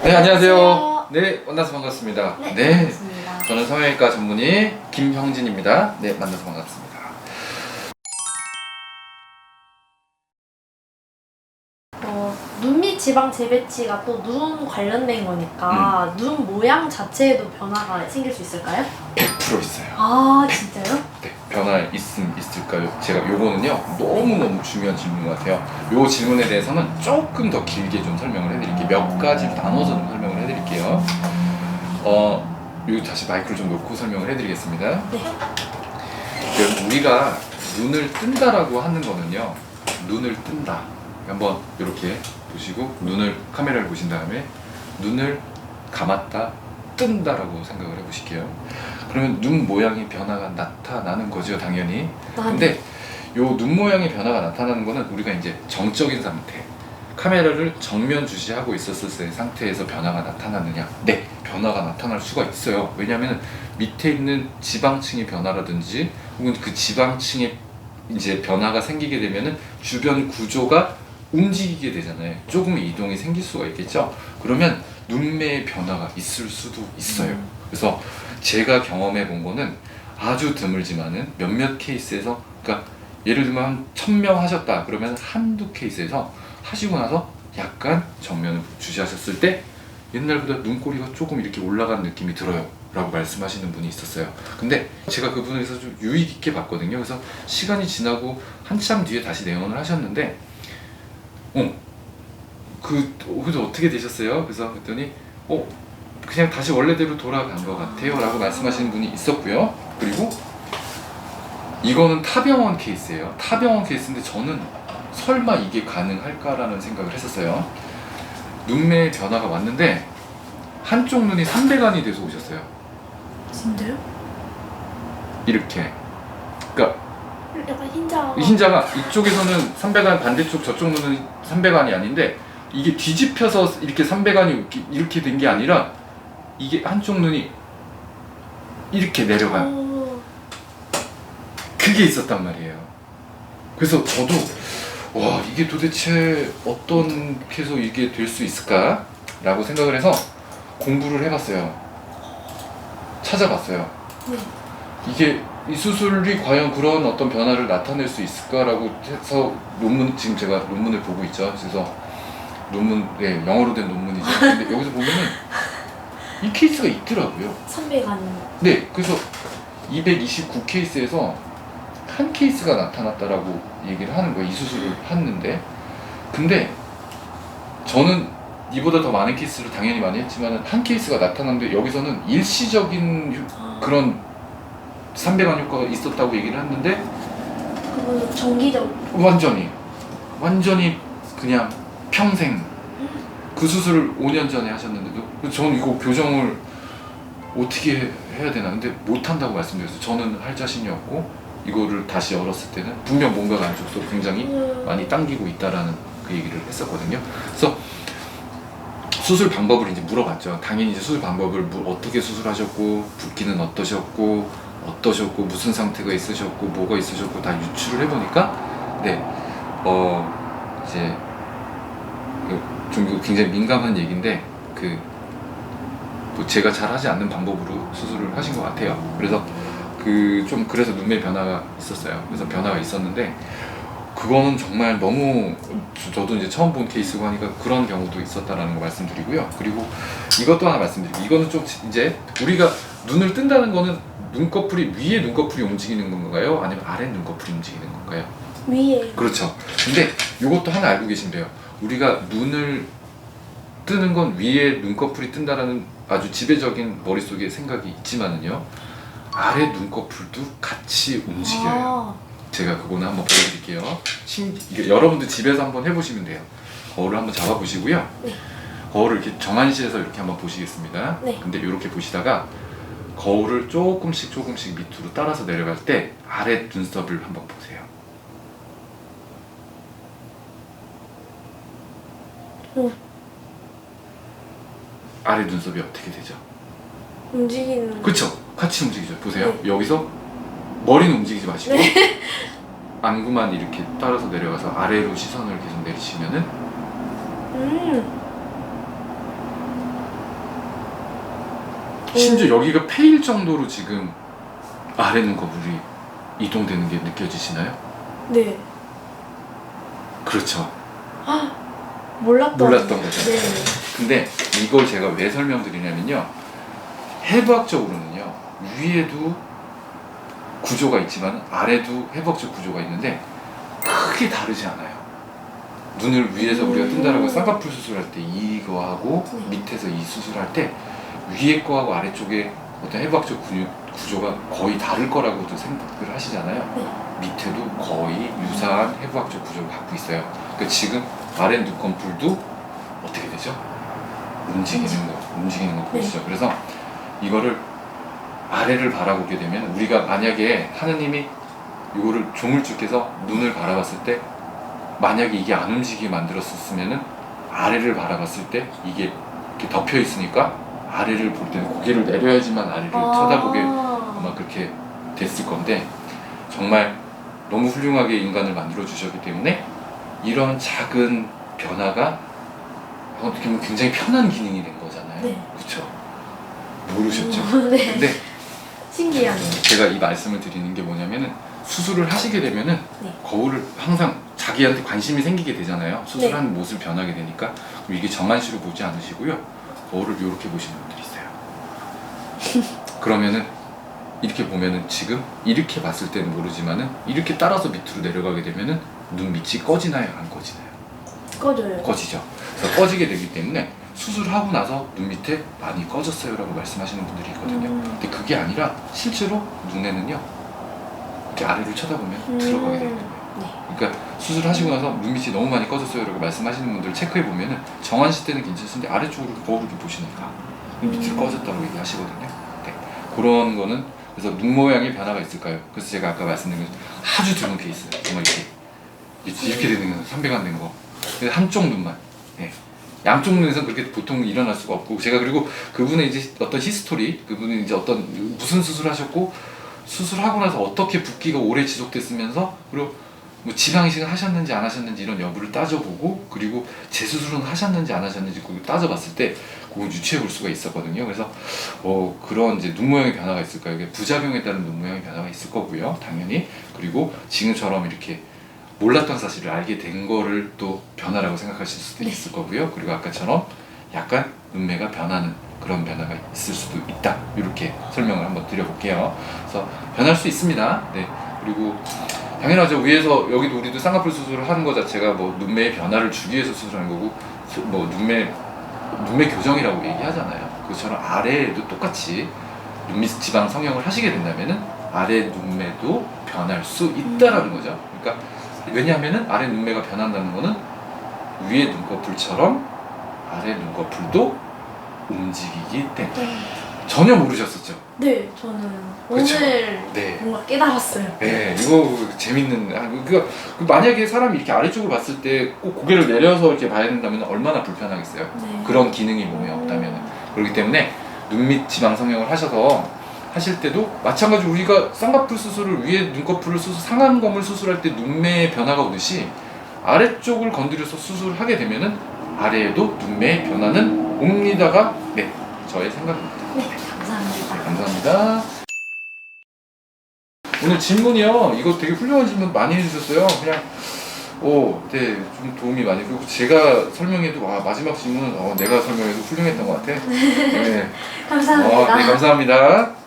네, 안녕하세요. 안녕하세요. 네, 만나서 반갑습니다. 네, 반갑습니다. 저는 성형외과 전문의 김형진입니다. 네, 만나서 반갑습니다. 눈 밑 지방 재배치가 또 눈 관련된 거니까 눈 모양 자체에도 변화가 생길 수 있을까요? 100% 있어요. 아, 진짜요? 네, 변화 있을까요? 제가 요거는요, 너무너무 중요한 질문 같아요. 요 질문에 대해서는 조금 더 길게 좀 설명을 해드릴게요. 몇 가지 나눠서 좀 설명을 해드릴게요. 요 다시 마이크를 좀 놓고 설명을 해드리겠습니다. 네. 우리가 눈을 뜬다라고 하는 거는요, 눈을 뜬다. 한번 이렇게 보시고 눈을 카메라를 보신 다음에 눈을 감았다 뜬다라고 생각을 해보실게요. 그러면 눈 모양의 변화가 나타나는 거죠, 당연히. 근데 요 눈 모양의 변화가 나타나는 거는 우리가 이제 정적인 상태, 카메라를 정면 주시하고 있었을 때 상태에서 변화가 나타나느냐? 네, 변화가 나타날 수가 있어요. 왜냐하면 밑에 있는 지방층의 변화라든지 혹은 그 지방층의 이제 변화가 생기게 되면은 주변 구조가 움직이게 되잖아요. 조금의 이동이 생길 수가 있겠죠. 그러면 눈매의 변화가 있을 수도 있어요. 그래서 제가 경험해 본 거는 아주 드물지만은 몇몇 케이스에서, 그러니까 예를 들면 한 1000명 하셨다 그러면 한두 케이스에서 하시고 나서 약간 정면을 주시하셨을 때 옛날보다 눈꼬리가 조금 이렇게 올라간 느낌이 들어요 라고 말씀하시는 분이 있었어요. 근데 제가 그분에서 좀 유의 깊게 봤거든요. 그래서 시간이 지나고 한참 뒤에 다시 내원을 하셨는데 그래서 어떻게 되셨어요? 그래서 그랬더니 그냥 다시 원래대로 돌아간 것 같아요 라고 말씀하시는 분이 있었고요. 그리고 이거는 타병원 케이스예요. 타병원 케이스인데 저는 설마 이게 가능할까라는 생각을 했었어요. 눈매의 변화가 왔는데 한쪽 눈이 삼배간이 돼서 오셨어요. 진짜요? 이렇게. 그러니까 약간 흰자. 흰자가 이쪽에서는 삼배간, 반대쪽 저쪽 눈은 삼배간이 아닌데 이게 뒤집혀서 이렇게 삼배간이 이렇게 된 게 아니라 이게 한쪽 눈이 이렇게 내려간 그게 있었단 말이에요. 그래서 저도 와, 이게 도대체 어떤 해서 이게 될 수 있을까? 라고 생각을 해서 공부를 해봤어요. 찾아봤어요. 네. 이게 이 수술이 과연 그런 어떤 변화를 나타낼 수 있을까라고 해서 지금 제가 논문을 보고 있죠. 그래서 네, 영어로 된 논문이죠. 근데 여기서 보면은 이 케이스가 있더라고요. 300안. 네, 그래서 229 케이스에서 한 케이스가 나타났다라고 얘기를 하는 거예요. 이 수술을 했는데. 근데 저는 이보다 더 많은 케이스를 당연히 많이 했지만 한 케이스가 나타났는데 여기서는 일시적인 그런 300안 효과가 있었다고 얘기를 했는데 그건 정기적. 완전히 그냥 평생 그 수술을 5년 전에 하셨는데도 저는 이거 교정을 어떻게 해야 되나 근데 못한다고 말씀드렸어요. 저는 할 자신이 없고 이거를 다시 열었을 때는 분명 뭔가가 안 좋아서 굉장히 많이 당기고 있다라는 그 얘기를 했었거든요. 그래서 수술 방법을 이제 물어봤죠. 당연히 이제 수술 방법을 어떻게 수술하셨고 붓기는 어떠셨고 무슨 상태가 있으셨고 뭐가 있으셨고 다 유추를 해보니까 이제 좀 굉장히 민감한 얘기인데 제가 잘 하지 않는 방법으로 수술을 하신 것 같아요. 그래서 그래서 눈매 변화가 있었어요. 그래서 변화가 있었는데 그거는 정말 너무 저도 이제 처음 본 케이스고 하니까 그런 경우도 있었다라는 거 말씀드리고요. 그리고 이것도 하나 말씀드리고 이거는 좀 이제 우리가 눈을 뜬다는 거는 눈꺼풀이 위에 눈꺼풀이 움직이는 건가요? 아니면 아래 눈꺼풀이 움직이는 건가요? 위에. 그렇죠. 근데 이것도 하나 알고 계시면 돼요. 우리가 눈을 뜨는 건 위에 눈꺼풀이 뜬다라는 아주 지배적인 머릿속에 생각이 있지만은요. 아래 눈꺼풀도 같이 움직여요. 제가 그거는 한번 보여드릴게요. 여러분들 집에서 한번 해보시면 돼요. 거울을 한번 잡아보시고요. 네. 거울을 이렇게 정한시해서 이렇게 한번 보시겠습니다. 네. 근데 이렇게 보시다가 거울을 조금씩 밑으로 따라서 내려갈 때 아래 눈썹을 한번 보세요. 아래 눈썹이 어떻게 되죠? 움직이는. 그쵸? 같이 움직이죠. 보세요. 네. 여기서 머리는 움직이지 마시고 네. 안구만 이렇게 따라서 내려가서 아래로 시선을 계속 내리시면은 심지어 여기가 패일 정도로 지금 아래 눈꺼풀이 이동되는 게 느껴지시나요? 네. 그렇죠. 몰랐던 거죠. 네. 근데 이걸 제가 왜 설명드리냐면요, 해부학적으로는요, 위에도 구조가 있지만 아래도 해부학적 구조가 있는데 크게 다르지 않아요. 눈을 위에서 우리가 뜬다라고 쌍꺼풀 수술할 때 이거하고 밑에서 이 수술할 때 위에 거하고 아래쪽에 어떤 해부학적 구조가 거의 다를 거라고도 생각을 하시잖아요. 밑에도 거의 유사한 해부학적 구조를 갖고 있어요. 그러니까 지금 아래 눈꺼풀도 어떻게 되죠? 움직이는 거 보이시죠? 그래서 이거를 아래를 바라보게 되면, 우리가 만약에 하느님이 이거를 조물쭉해서 눈을 바라봤을 때 만약에 이게 안 움직이게 만들었었으면은 아래를 바라봤을 때 이게 이렇게 덮여 있으니까 아래를 볼 때는 고개를 내려야지만 아래를 쳐다보게 아마 그렇게 됐을 건데, 정말 너무 훌륭하게 인간을 만들어 주셨기 때문에 이런 작은 변화가 어떻게 보면 굉장히 편한 기능이 된 거잖아요. 네. 그렇죠? 모르셨죠? 네. 근데 신기하네요. 제가 이 말씀을 드리는 게 뭐냐면은, 수술을 하시게 되면은 네. 거울을 항상 자기한테 관심이 생기게 되잖아요. 수술하는 모습 변하게 되니까. 그럼 이게 정한시로 보지 않으시고요, 거울을 이렇게 보시는 분들이 있어요. 그러면은 이렇게 보면은 지금 이렇게 봤을 때는 모르지만은 이렇게 따라서 밑으로 내려가게 되면은 눈 밑이 꺼지나요, 안 꺼지나요? 꺼져요. 꺼지죠. 그래서 꺼지게 되기 때문에 수술하고 나서 눈 밑에 많이 꺼졌어요 라고 말씀하시는 분들이 있거든요. 근데 그게 아니라 실제로 눈에는요, 이렇게 아래를 쳐다보면 들어가게 되는 거예요. 네. 그러니까 수술하시고 나서 눈 밑이 너무 많이 꺼졌어요 라고 말씀하시는 분들 체크해 보면은 정한시 때는 괜찮으신데 아래쪽으로 거울을 보시니까 눈 밑이 꺼졌다고 얘기하시거든요. 네. 그런 거는, 그래서 눈 모양의 변화가 있을까요? 그래서 제가 아까 말씀드린 아주 드문 케이스, 정말 이렇게 되는 거, 선배가 된 거. 근데 한쪽 눈만. 네. 양쪽 눈에서 그렇게 보통 일어날 수가 없고, 제가 그리고 그분의 이제 어떤 히스토리, 그분이 이제 어떤 무슨 수술하셨고 수술하고 나서 어떻게 붓기가 오래 지속됐으면서, 그리고 뭐 지방 이식을 하셨는지 안 하셨는지 이런 여부를 따져보고, 그리고 재수술은 하셨는지 안 하셨는지 그걸 따져봤을 때 그걸 유추해 볼 수가 있었거든요. 그래서 그런 이제 눈 모양의 변화가 있을까요? 이게 부작용에 따른 눈 모양의 변화가 있을 거고요, 당연히. 그리고 지금처럼 이렇게 몰랐던 사실을 알게 된 거를 또 변화라고 생각하실 수도 있을 거고요. 그리고 아까처럼 약간 눈매가 변하는 그런 변화가 있을 수도 있다, 이렇게 설명을 한번 드려볼게요. 그래서 변할 수 있습니다. 네. 그리고 당연하죠. 위에서 여기도 우리도 쌍꺼풀 수술을 하는 것 자체가 뭐 눈매의 변화를 주기 위해서 수술하는 거고, 뭐 눈매 교정이라고 얘기하잖아요. 그것처럼 아래에도 똑같이 눈밑 지방 성형을 하시게 된다면은 아래 눈매도 변할 수 있다라는 거죠. 그러니까 왜냐하면은 아래 눈매가 변한다는 거는 위에 눈꺼풀처럼 아래 눈꺼풀도 움직이기 때문에. 전혀 모르셨었죠? 네, 저는 그쵸? 오늘 네. 뭔가 깨달았어요. 네, 이거 재밌는. 만약에 사람이 이렇게 아래쪽을 봤을 때 꼭 고개를 내려서 이렇게 봐야 된다면 얼마나 불편하겠어요. 네. 그런 기능이 몸에 없다면. 그렇기 때문에 눈밑 지방 성형을 하셔서 하실 때도 마찬가지로 우리가 쌍꺼풀 수술을, 위에 눈꺼풀을 상안검을 수술할 때 눈매의 변화가 오듯이 아래쪽을 건드려서 수술을 하게 되면은 아래에도 눈매의 변화는 옵니다가, 네, 저의 생각입니다. 네, 감사합니다. 감사합니다. 오늘 질문이요, 이거 되게 훌륭한 질문 많이 해주셨어요. 그냥 네, 좀 도움이 많이. 그리고 제가 설명해도 마지막 질문은 내가 설명해도 훌륭했던 것 같아. 네. 감사합니다. 네, 감사합니다.